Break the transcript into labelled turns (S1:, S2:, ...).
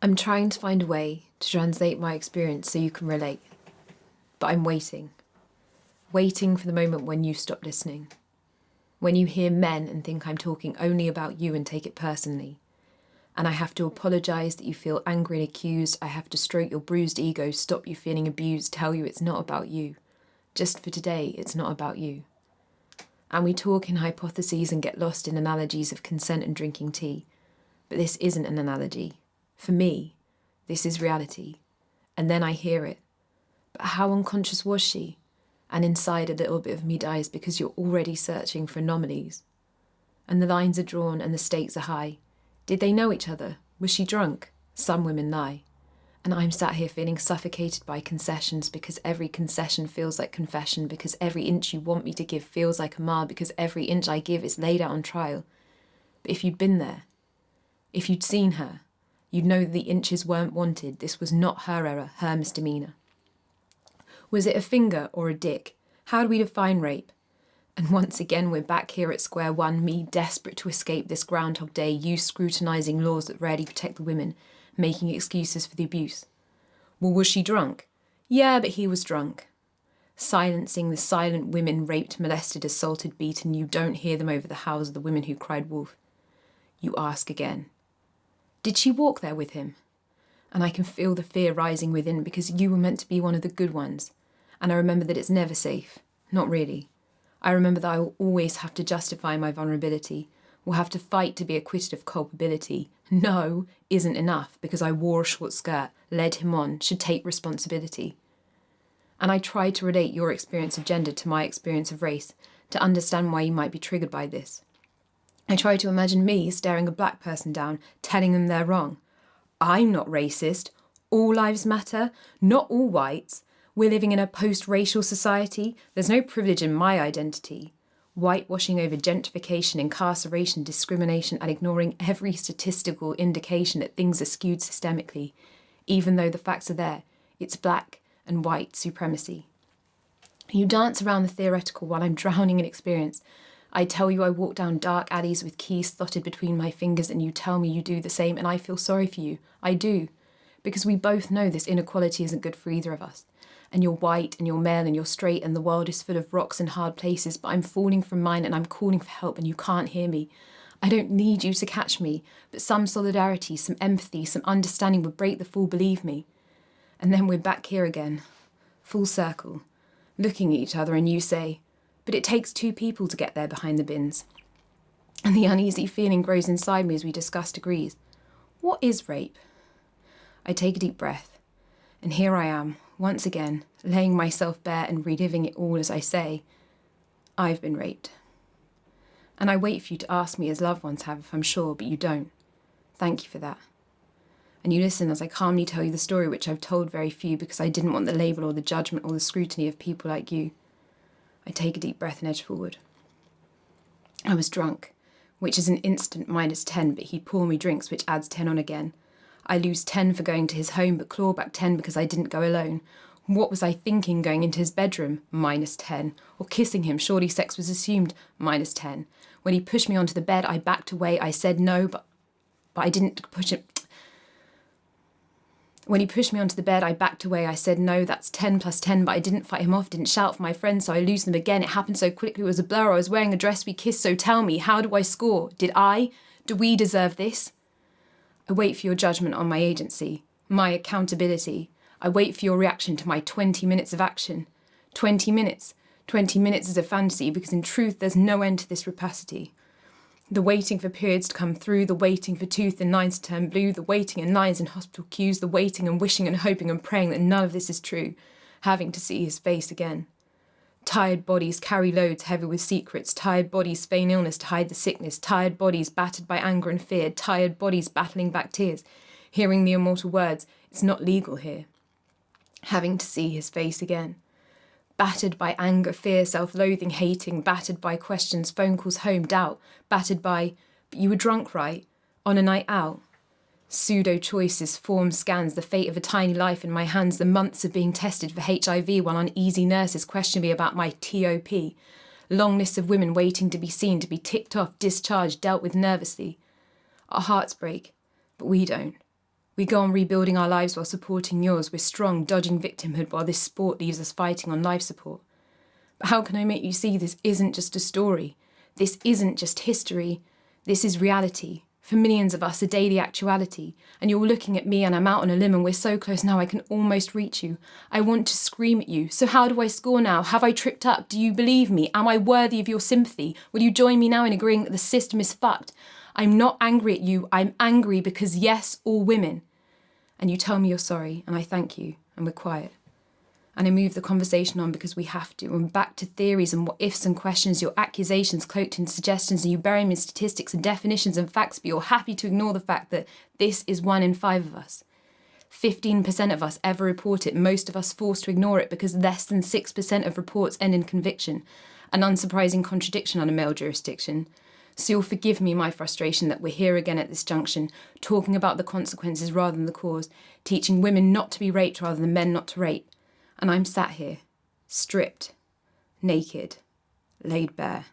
S1: I'm trying to find a way to translate my experience so you can relate. But I'm waiting. Waiting for the moment when you stop listening. When you hear men and think I'm talking only about you and take it personally. And I have to apologise that you feel angry and accused. I have to stroke your bruised ego, stop you feeling abused, tell you it's not about you. Just for today, it's not about you. And we talk in hypotheses and get lost in analogies of consent and drinking tea. But this isn't an analogy. For me, this is reality. And then I hear it. But how unconscious was she? And inside a little bit of me dies because you're already searching for anomalies. And the lines are drawn and the stakes are high. Did they know each other? Was she drunk? Some women lie. And I'm sat here feeling suffocated by concessions because every concession feels like confession, because every inch you want me to give feels like a mile, because every inch I give is laid out on trial. But if you'd been there, if you'd seen her, you'd know that the inches weren't wanted. This was not her error, her misdemeanour. Was it a finger or a dick? How do we define rape? And once again, we're back here at square one, me desperate to escape this Groundhog Day, you scrutinising laws that rarely protect the women, making excuses for the abuse. Well, was she drunk? Yeah, but he was drunk. Silencing the silent women raped, molested, assaulted, beaten, you don't hear them over the howls of the women who cried wolf. You ask again. Did she walk there with him? And I can feel the fear rising within because you were meant to be one of the good ones. And I remember that it's never safe. Not really. I remember that I will always have to justify my vulnerability, will have to fight to be acquitted of culpability. No isn't enough because I wore a short skirt, led him on, should take responsibility. And I try to relate your experience of gender to my experience of race, to understand why you might be triggered by this. I try to imagine me staring a black person down, telling them they're wrong. I'm not racist. All lives matter. Not all whites. We're living in a post-racial society. There's no privilege in my identity. Whitewashing over gentrification, incarceration, discrimination, and ignoring every statistical indication that things are skewed systemically. Even though the facts are there, it's black and white supremacy. You dance around the theoretical while I'm drowning in experience. I tell you I walk down dark alleys with keys slotted between my fingers and you tell me you do the same and I feel sorry for you. I do. Because we both know this inequality isn't good for either of us. And you're white and you're male and you're straight and the world is full of rocks and hard places, but I'm falling from mine and I'm calling for help and you can't hear me. I don't need you to catch me, but some solidarity, some empathy, some understanding would break the fall, believe me. And then we're back here again, full circle, looking at each other and you say, but it takes two people to get there behind the bins. And the uneasy feeling grows inside me as we discuss degrees. What is rape? I take a deep breath, and here I am, once again, laying myself bare and reliving it all as I say, I've been raped. And I wait for you to ask me as loved ones have if I'm sure, but you don't. Thank you for that. And you listen as I calmly tell you the story which I've told very few because I didn't want the label or the judgment or the scrutiny of people like you. I take a deep breath and edge forward. I was drunk, which is an instant -10, but he'd pour me drinks, which adds 10 on again. I lose 10 for going to his home, but claw back 10 because I didn't go alone. What was I thinking going into his bedroom? -10. Or kissing him, surely sex was assumed? -10. When he pushed me onto the bed, I backed away. I said no, but I didn't push him. When he pushed me onto the bed, I backed away. I said, no, that's 10 plus 10, but I didn't fight him off, didn't shout for my friends, so I lose them again. It happened so quickly, it was a blur. I was wearing a dress, we kissed, so tell me, how do I score? Do we deserve this? I wait for your judgment on my agency, my accountability. I wait for your reaction to my 20 minutes of action. 20 minutes. 20 minutes is a fantasy because in truth, there's no end to this rapacity. The waiting for periods to come through, the waiting for tooth and lines to turn blue, the waiting in lines in hospital queues, the waiting and wishing and hoping and praying that none of this is true, having to see his face again. Tired bodies carry loads heavy with secrets, tired bodies feign illness to hide the sickness, tired bodies battered by anger and fear, tired bodies battling back tears, hearing the immortal words, it's not legal here. Having to see his face again. Battered by anger, fear, self-loathing, hating, battered by questions, phone calls home, doubt, battered by, but you were drunk, right? On a night out. Pseudo-choices, form scans, the fate of a tiny life in my hands, the months of being tested for HIV while uneasy nurses question me about my TOP. Long lists of women waiting to be seen, to be ticked off, discharged, dealt with nervously. Our hearts break, but we don't. We go on rebuilding our lives while supporting yours. We're strong, dodging victimhood while this sport leaves us fighting on life support. But how can I make you see this isn't just a story? This isn't just history. This is reality. For millions of us, a daily actuality. And you're looking at me and I'm out on a limb and we're so close now I can almost reach you. I want to scream at you. So how do I score now? Have I tripped up? Do you believe me? Am I worthy of your sympathy? Will you join me now in agreeing that the system is fucked? I'm not angry at you. I'm angry because yes, all women. And you tell me you're sorry, and I thank you, and we're quiet. And I move the conversation on because we have to, and back to theories and what ifs and questions, your accusations cloaked in suggestions, and you bury me in statistics and definitions and facts, but you're happy to ignore the fact that this is 1 in 5 of us. 15% of us ever report it, most of us forced to ignore it because less than 6% of reports end in conviction, an unsurprising contradiction under male jurisdiction. So you'll forgive me my frustration that we're here again at this junction, talking about the consequences rather than the cause, teaching women not to be raped rather than men not to rape. And I'm sat here, stripped, naked, laid bare.